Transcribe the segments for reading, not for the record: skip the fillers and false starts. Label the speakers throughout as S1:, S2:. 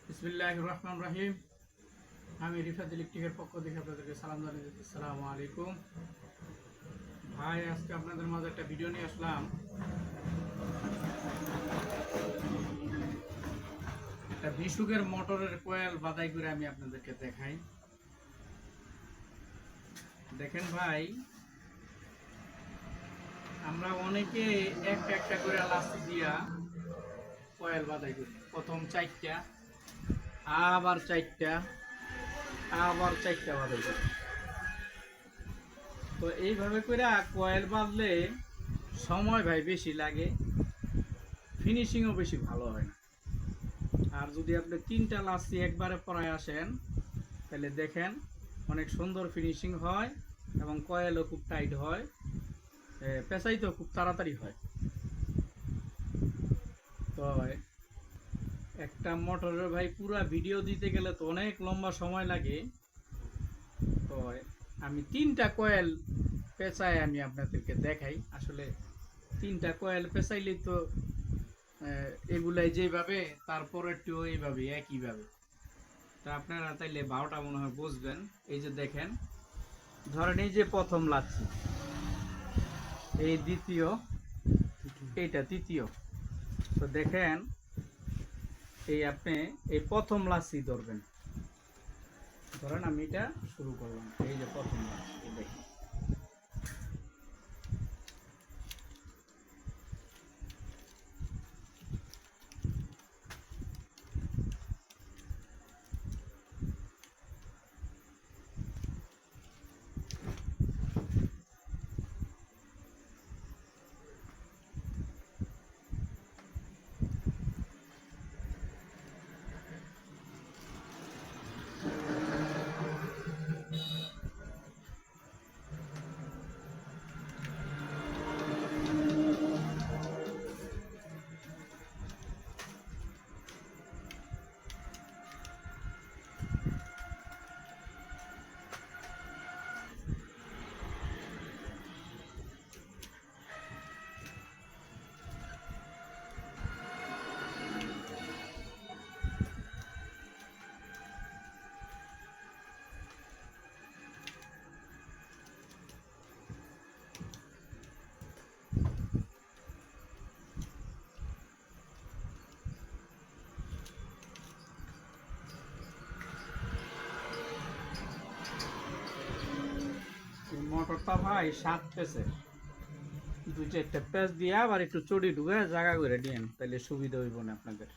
S1: বিসমিল্লাহির রহমানির রহিম। আমি রিফাত ইলেকট্রিকের পক্ষ থেকে আপনাদেরকে সালাম জানাচ্ছি। আসসালামু আলাইকুম ভাই, আজকে আপনাদের মাঝে একটা ভিডিও নিয়ে আসলাম। একটা বিশুকের মোটরের কয়েল বাদাই করে আমি আপনাদেরকে দেখাই। দেখেন ভাই, আমরা অনেকে একটা একটা করে লাস্টি দিয়া কয়েল বাদাই করি। প্রথম চারটা, আবার চারটা, আবার চারটা বাদাই করি। তো এইভাবে করে কয়েল বাঁধলে সময় ভাই বেশি লাগে, ফিনিশিংও বেশি ভালো হয় না। আর যদি আপনি তিনটা লাস্টি একবারে পরায় আসেন তাহলে দেখেন অনেক সুন্দর ফিনিশিং হয় এবং কয়েলও খুব টাইট হয়, পেঁচাইতেও খুব তাড়াতাড়ি হয়। তো একটা মোটরের ভাই পুরা ভিডিও দিতে গেলে তো অনেক লম্বা সময় লাগে। তো আমি তিনটা কয়েল পেঁচায় আমি আপনাদেরকে দেখাই। আসলে তিনটা কয়েল পেঁচাইলেই তো এগুলাই যেভাবে তারপরেরটিও এইভাবে একইভাবে। তা আপনারা তাইলে 12টা মনে হয় বুঝবেন। এই যে দেখেন, ধরেন এই যে প্রথম লাচ্ছি, এই দ্বিতীয়, এইটা তৃতীয়। তো দেখেন, এই আপনি এই প্রথম লাচ্ছি ধরবেন। ধরেন আমি এটা শুরু করলাম, এই যে প্রথম লাচ্ছি দেখেন। মোটরটা ভাই 7 পেসের, 2-4টা পেস দিয়ে আবার একটু চড়ি ঢুকে জায়গা করে দিয়েন, তাহলে সুবিধা হইব না আপনাদের।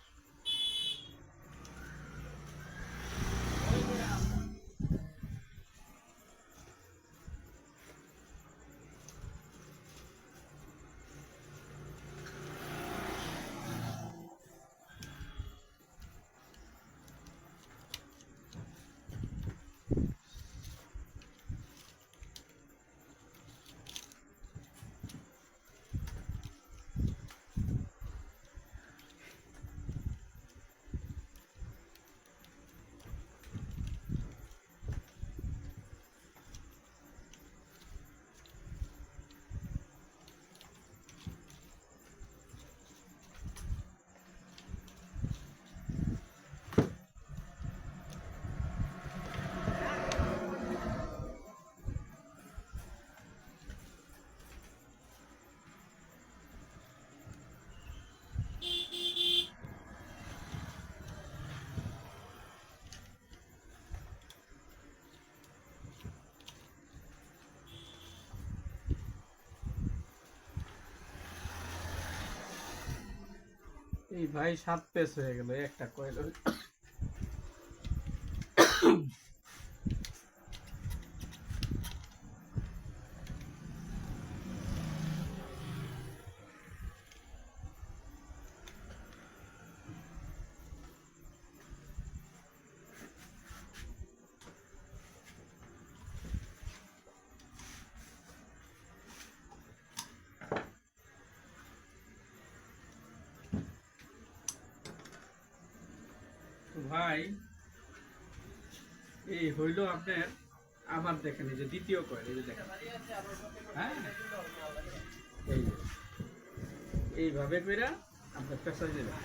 S1: এই ভাই 7 পেস হয়ে গেল একটা কয়েল। ভাই এই হইল আপনার। আবার দেখেন এই যে দ্বিতীয় কয়েল, এই যে দেখেন, হ্যাঁ, এই যে এইভাবে করে আপনার পেঁচা দেবেন।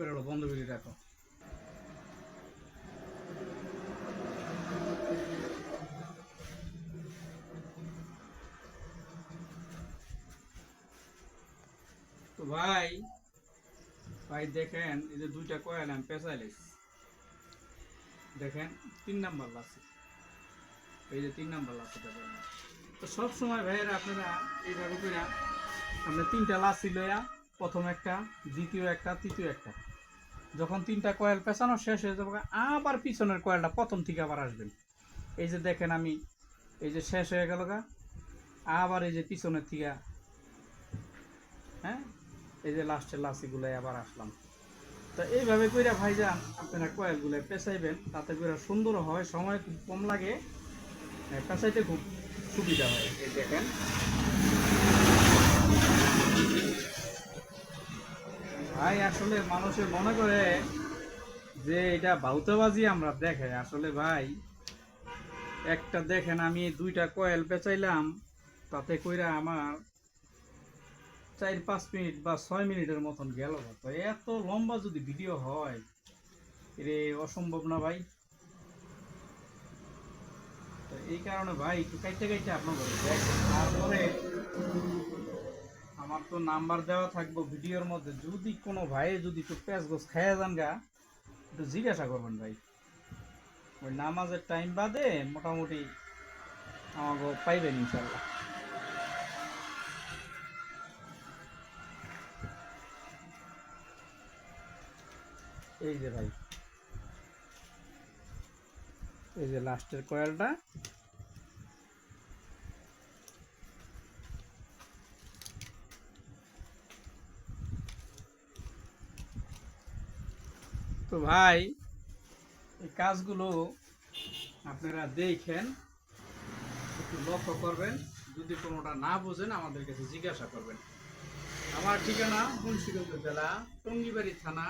S1: করে বন্ধ করে রাখো। তো ভাই ভাই দেখেন এই যে দুইটা কয়েল আমি পেঁচাইলেছি, দেখেন 3 নাম্বার লাসি, এই যে 3 নাম্বার লাসি। তো সব সময় ভাইয়েরা আপনারা এইভাবে করে আপনি 3টা লাসি লইয়া, প্রথম একটা, দ্বিতীয় একটা, তৃতীয় একটা, যখন 3টা কয়েল পেঁচানো শেষ হয়ে যাবে আবার পিছনের কয়েলটা প্রথম থেকে আবার আসবেন। এই যে দেখেন আমি এই যে শেষ হয়ে গেল গা, আবার এই যে পিছনের থেকে, হ্যাঁ, এই যে লাস্টের লাসিগুলো আবার আসলাম। তো এইভাবে কইরা ভাইজান আপনারা কয়েলগুলো পেঁচাইবেন, তাতে করে সুন্দর হয়, সময় খুব কম লাগে, পেঁচাইতে খুব সুবিধা হয়। এই দেখেন ভাই, আসলে মানুষের মনে করে যে এটা বাউতাবাজি আমরা দেখে, আসলে ভাই একটা দেখেন আমি 2টা কয়েল পেঁচাইলাম, তাতে কইরা আমার 4-5 মিনিট বা 6 মিনিটের মতন গেল। তো এত লম্বা যদি ভিডিও হয় এরে অসম্ভব না ভাই। তো এই কারণে ভাই একটু কাইটে কাইটে আপনার দেখেন, তারপরে আমার তো নাম্বার দেওয়া থাকবো ভিডিওর মধ্যে, যদি কোনো ভাই যদি একটু প্যাঁচ গোছ খাইয়া যান গা, একটু জিজ্ঞাসা করবেন ভাই। ওই নামাজের টাইম বাদে মোটামুটি আমাকে পাইবেন ইনশাল্লাহ। এই যে ভাই, এই যে লাস্টের কয়েলটা, তো ভাই এই কাজগুলো আপনারা দেখেন, একটু লক্ষ্য করবেন, যদি কোনোটা না বোঝেন আমাদের কাছে জিজ্ঞাসা করবেন। আমার ঠিকানা মুন্সিগঞ্জ জেলা, টঙ্গিবাড়ি থানা,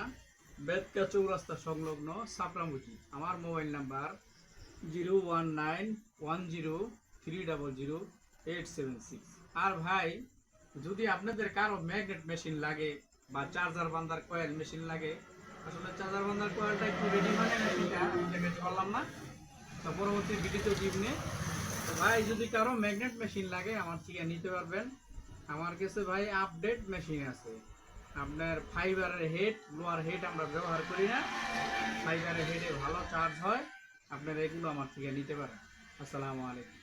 S1: বেদকা চৌরাস্তা সংলগ্ন সাপড়ামুখী। আমার মোবাইল নাম্বার 01910300876। আর ভাই যদি আপনাদের কারো ম্যাগনেট মেশিন লাগে বা চার্জার বান্ধার কয়েল মেশিন লাগে, আসলে চার্জার বান্ধার কয়েলটা একটু রেডি মানে মেশিনটা আমি দেখাতে পারলাম না, তো পরবর্তী ভিডিওতে দিবনে। তো ভাই যদি কারো ম্যাগনেট মেশিন লাগে আমার থেকে নিতে পারবেন। আমার কাছে ভাই আপডেট মেশিন আছে, আপনার ফাইবারের হেড, লোয়ার হেড আমরা ব্যবহার করি না, ফাইবারের হেডে ভালো চার্জ হয়, আপনারা এগুলো আমার থেকে নিতে পারেন। আসসালামু আলাইকুম।